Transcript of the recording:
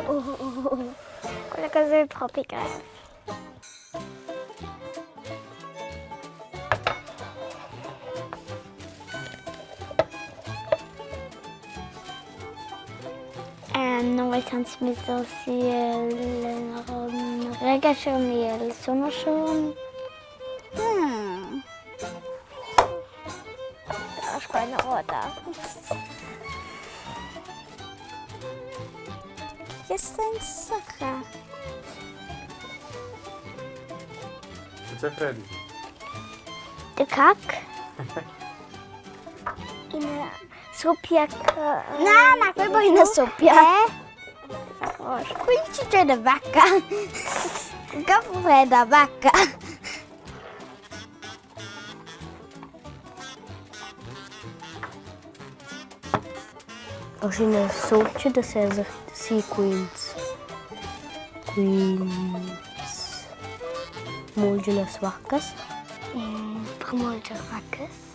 Quella cosa del tropicale. Några centimeter sill, regakörsmjöl, sommarsson. Acho que vai na roda. Jestem saka. Це Фредді. De kak. Ina sopiak. Não, foi bom na sopia. Cuide da vaca. O café da vaca. Hoje na sorte da César Queens. Molde nas vacas. Promol de vacas.